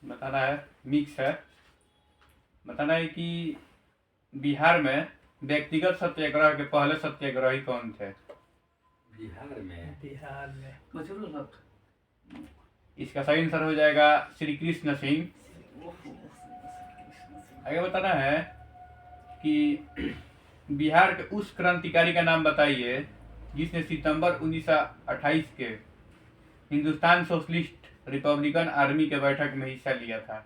बताना है, मिक्स है। बताना है कि बिहार में व्यक्तिगत सत्याग्रह के पहले सत्याग्रही कौन थे? बिहार में इसका सही आंसर हो जाएगा श्री कृष्ण सिंह। आगे बताना है कि बिहार के उस क्रांतिकारी का नाम बताइए जिसने सितंबर 1928 के हिंदुस्तान सोशलिस्ट रिपब्लिकन आर्मी के बैठक में हिस्सा लिया था।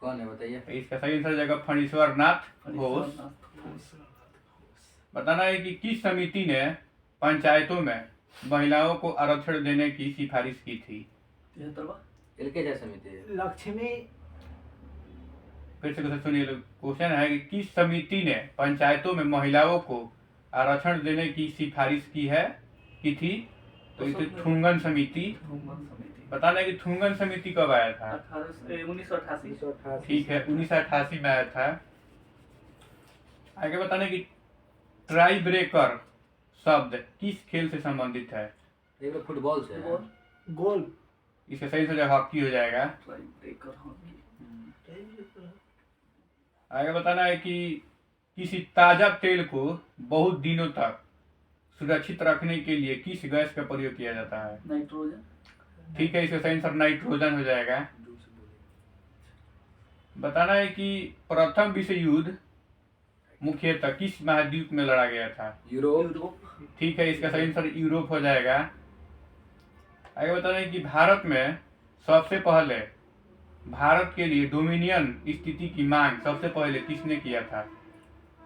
कौन है बताइए? इसका सही आंसर हो जाएगा फणीश्वर नाथ घोष। बताना है कि किस समिति ने पंचायतों में महिलाओं को आरक्षण देने की सिफारिश की थी? एलके समिति। लक्ष्मी। फिर से सुनिए, क्वेश्चन है कि किस समिति ने पंचायतों में महिलाओं को आरक्षण देने की सिफारिश की थी? तो इसे थुंगन समिति। बताना है कि थुंगन समिति कब आया था? 1988। ठीक है, 1988 में आया था। आगे बताना है कि ट्राई ब्रेकर शब्द किस खेल से संबंधित है? फुटबॉल से है। गोल। इसका सही से हॉकी हो जाएगा। आगे बताना है कि किसी ताजा तेल को बहुत दिनों तक सुरक्षित रखने के लिए किस गैस का प्रयोग किया जाता है? नाइट्रोजन। ठीक है, इसका सही आंसर नाइट्रोजन हो जाएगा। बताना है कि प्रथम विश्व युद्ध मुख्यतः किस महाद्वीप में लड़ा गया था? यूरोप। ठीक है, इसका सही आंसर यूरोप हो जाएगा। आगे बताना है कि भारत में सबसे पहले भारत के लिए डोमिनियन स्थिति की मांग सबसे पहले किसने किया था?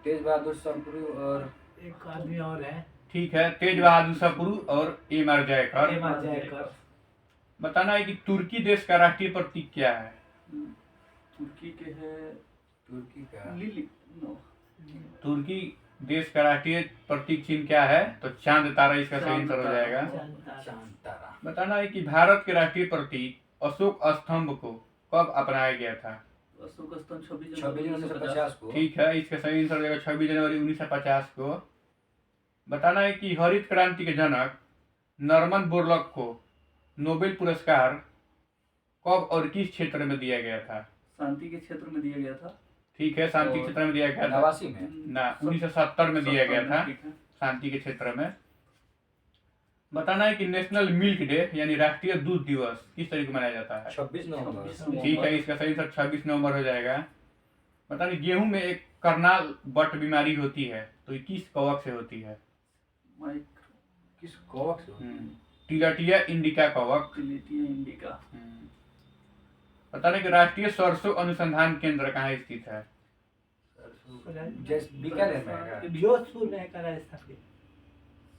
तेज बहादुर सप्रू और एक आदमी और है। ठीक है, तेज बहादुर सप्रू और एम.आर. जयकर। बताना है कि तुर्की देश का राष्ट्रीय प्रतीक क्या है? तुर्की के है तुर्की का लिली। तुर्की देश का राष्ट्रीय प्रतीक चिन्ह क्या है? तो चांद तारा इसका सही आंसर हो जाएगा। चांद तारा। बताना है कि भारत के राष्ट्रीय प्रतीक अशोक स्तंभ को कब अपनाया गया था? अशोक स्तंभ 26 जनवरी 1950 को। ठीक है, इसका सही आंसर हो जाएगा 26 जनवरी 1950 को। बताना है कि हरित क्रांति के जनक नॉर्मन बोरलॉग को नोबेल पुरस्कार कब और किस क्षेत्र में दिया गया था? शांति के क्षेत्र में दिया गया था। ठीक है, शांति क्षेत्र में दिया गया था। 89 में ना, 1970 में दिया गया था ठीक है। शांति के क्षेत्र में। बताना है कि नेशनल मिल्क डे यानी राष्ट्रीय दूध दिवस किस तारीख को मनाया जाता है? 26 नवंबर। ठीक है, इसका सही आंसर 26 नवंबर हो जाएगा। बताना गेहूं में एक करनाल बट बीमारी होती है, तो ये किस कवक से होती है? किस कवक से? टिलटिया इंडिका कवक। टिलेटिया इंडिका। बताना कि राष्ट्रीय सरसों अनुसंधान केंद्र कहाँ स्थित है? बीकानेर में है। जोधपुर में है राजस्थान के।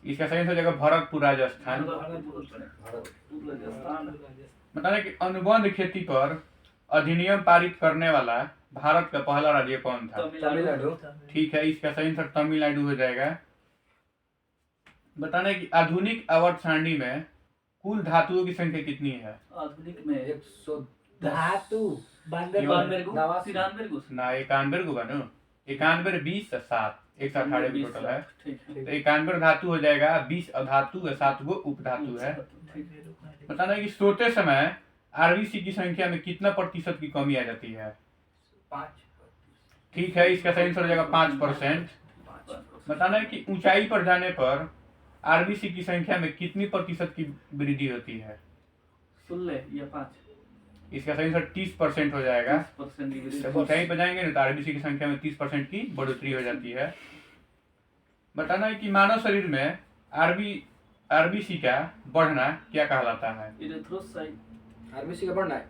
इसका सही आंसर हो जाएगा भरतपुर राजस्थान। बताना कि अनुबंध खेती पर अधिनियम पारित करने वाला भारत का पहला राज्य कौन था? तमिलनाडु। ठीक है, इसका सही आंसर तमिलनाडु हो जाएगा। बताना है कि आधुनिक आवर्त सारणी में कुल धातुओं की संख्या कितनी है? आधुनिक में 110 धातु 92 ना 91 को बनो 91 20 7 118 टोटल है। तो 91 धातु हो जाएगा, 20 अधातु है, 7 गो उपधातु है। बताना है कि सोते समय आरबीसी की संख्या में कितना प्रतिशत की कमी आ जाती है? 5। ठीक है, इसका सही आंसर हो जाएगा 5%। बताना है कि ऊंचाई पर जाने पर आरबीसी की संख्या में कितनी प्रतिशत की वृद्धि होती है? 16 या 5। इसका सही आंसर 30% हो जाएगा। 30% जब ऊंचाई पर जाएंगे ना तो आरबीसी की संख्या में 30% की बढ़ोतरी हो जाती है। बताना है कि मानव शरीर में आरबीसी का बढ़ना क्या कहलाता है? इरेथ्रोसाइट। आरबीसी का बढ़ना है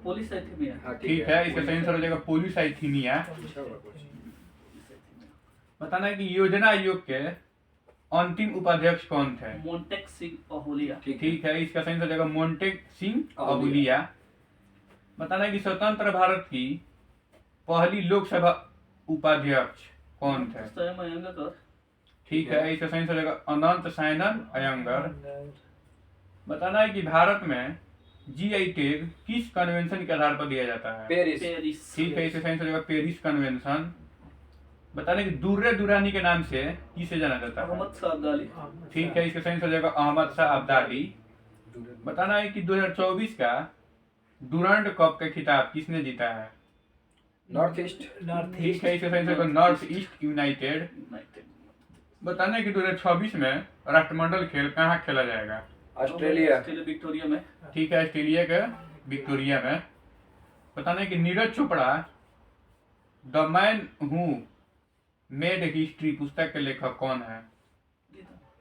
पॉलीसाइथेमिया। हाँ, ठीक है, इसका सही आंसर हो जाएगा पॉलीसाइथीमिया। बताना है कि योजना आयोग के अंतिम उपाध्यक्ष कौन थे? मोंटेक सिंह अहुलिया। ठीक है, इसका सही आंसर हो जाएगा मोंटेक सिंह अहुलिया। बताना है कि स्वतंत्र भारत की पहली लोकसभा उपाध्यक्ष कौन थे? स्वयं अयंगार। ठीक है, इसका सही आंसर हो जाएगा अनंत सायनन अयंगर। बताना है कि भारत में जीआई टैग किस कन्वेंशन के आधार पर दिया जाता है? पेरिस। ठीक है, इसका सही आंसर हो जाएगा पेरिस कन्वेंशन। बताने कि दुर्रे दुरानी के नाम से किसे जाना जाता है? मोहम्मद शाह अब्दाली। ठीक है, इसका सही हो जाएगा अहमद शाह अब्दाली। बताना है कि 2024 का डुरंड कप का खिताब किसने जीता है? North east. नॉर्थ ठीक है, इसका सही होगा नॉर्थ ईस्ट यूनाइटेड। यूनाइटेड। बताना है कि 2026 में राष्ट्रमंडल खेल कहाँ खेला जाएगा? ऑस्ट्रेलिया। ऑस्ट्रेलिया विक्टोरिया में। ठीक है, ऑस्ट्रेलिया के विक्टोरिया में। बताना है कि Neeraj Chopra the man who made history पुस्तक के लेखक कौन है?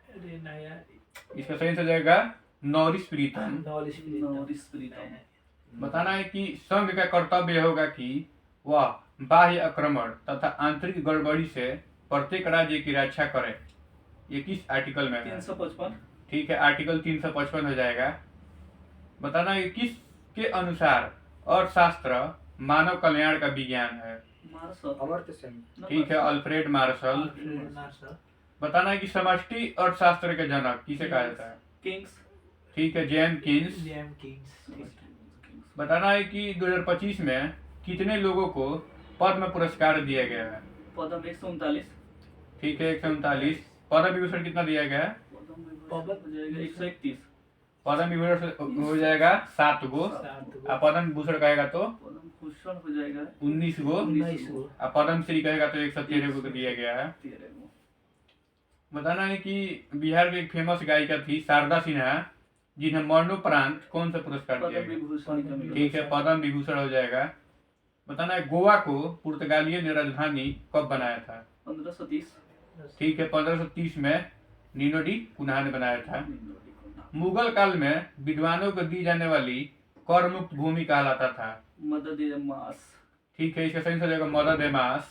अरे नया इसका सही हो जाएगा नॉरिस प्रीतम। नॉलेज नॉरिस प्रीतम। बताना है कि संघ का कर्तव्य होगा कि वह बाह्य आक्रमण तथा आंतरिक गड़बड़ी से प्रत्येक राज्य की रक्षा करे। ये किस आर्टिकल में है? 355। ठीक है, आर्टिकल 355 हो जाएगा। बताना है कि किसके अनुसार अर्थशास्त्र मानव कल्याण का विज्ञान है? मार्शल। अमर्त्य सेन। ठीक है, अल्फ्रेड मार्शल। मार्शल। बताना है कि समष्टि अर्थशास्त्र के जनक किसे कहा जाता है? किंग्स। ठीक है, जेम्स किन्स। GeM Kings. बताना है कि 2025 में कितने लोगों को पद्म पुरस्कार दिया गया है? पद्म 139। ठीक है, 139। पद्म विभूषण कितना दिया गया है? पद्म विभूषण हो जाएगा 131। पद्म विभूषण हो जाएगा 7 गो। और पद्म भूषण कहेगा तो पद्म भूषण हो जाएगा 19 गो। 19 गो। और पद्म श्री कहेगा तो 113 गो दिया गया है। 13 गो। बताना है कि बिहार की एक फेमस गायिका थी शारदा सिन्हा, जिन्हें मरणोपरांत कौन सा पुरस्कार दिया पद्म गया? विभूषण का मिला। ठीक है, पद्म विभूषण हो जाएगा। बताना है गोवा को पुर्तगालियों ने राजधानी कब बनाया था? 1530। ठीक है, 1530 में नीनो डी कुन्हा ने बनाया था। मुगल काल में विद्वानों को दी जाने वाली कर मुक्त भूमि कहलाता था। मदद मास। ठीक है, इसका सही हो जाएगा मदद ए मास।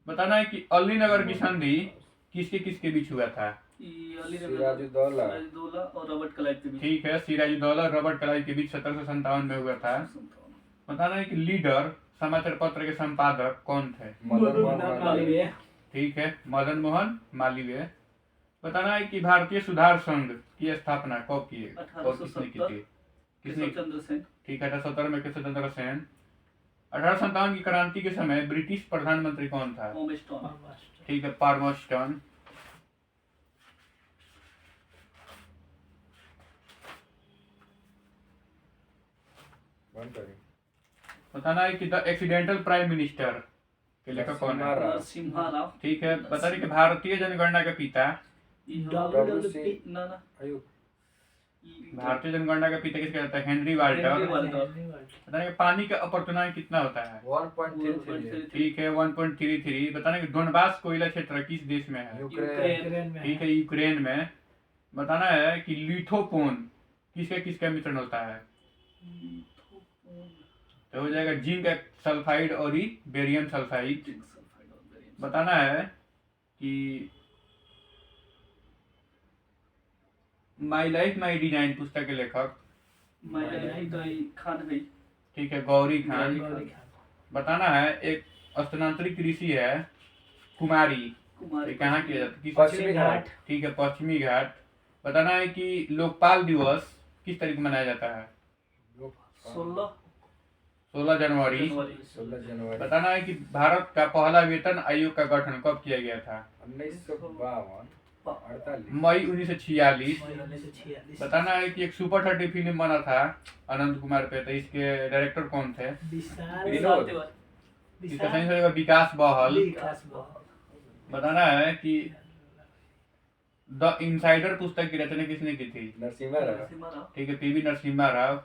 बताना है कि अली नगर की संधि किसके किसके बीच हुआ था? सिराजुद्दौला। सिराजुद्दौला और रॉबर्ट क्लाइव के बीच। ठीक है, सिराजुद्दौला और रॉबर्ट क्लाइव के बीच 1757 में हुआ था। बताना है कि लीडर समाचार पत्र के संपादक कौन थे? मदन मोहन मालवीय। ठीक है, मदन मोहन मालवीय। बताना है कि भारतीय सुधार संघ की स्थापना कब की है और किसने की थी? किसने? केशव चंद्र सेन। ठीक है, 1817 में केशव चंद्र सेन। 1857 की क्रांति के समय ब्रिटिश प्रधानमंत्री कौन था? ओमेस्टॉन। ठीक है, पार्मस्टन। बंद करें। बताना है कि द एक्सीडेंटल प्राइम मिनिस्टर के लेखक कौन है? नरसिम्हा राव। ठीक है, बता रहे कि भारतीय जनगणना के पिता। WWP। ना ना आयु। भारतीय जनगणना का पिता किसका कहता है? Henry Walter. Henry Walter. बताना कि पानी का अपर्तुनांक कितना होता है? 1.33। ठीक है, 1.33। बताना कि डोनबास कोयला क्षेत्र किस देश में है? यूक्रेन। ठीक है, यूक्रेन में। बताना है कि लिथोपोन किसका मिश्रण होता है? तो हो जाएगा जिंक सल्फाइड और बेरियम सल्फाइड। बताना है कि माई लाइफ माई डिजाइन पुस्तक के लेखक। खान है। ठीक है, गौरी खान। गौरी खान। बताना है एक स्थानांतरित ऋषि है कुमारी, कुमारी। कहाँ किया जाता है? पश्चिमी घाट। ठीक है, पश्चिमी घाट। बताना है कि लोकपाल दिवस किस तारीख को मनाया जाता है? 16 जनवरी। 16 जनवरी। बताना है कि भारत का पहला वेतन आयोग का गठन कब किया गया था? 1952। 48। मई 1946। 1946। बताना है कि एक सुपर 30 फिल्म बना था अनंत कुमार पे, तो इसके डायरेक्टर कौन थे? विशाल। विनोद। इसका सही होगा विकास बहल। विकास बहल। बताना है कि द इनसाइडर पुस्तक की रचना किसने की थी? नरसिम्हा राव। नरसिम्हा राव। ठीक है, पीवी नरसिम्हा राव।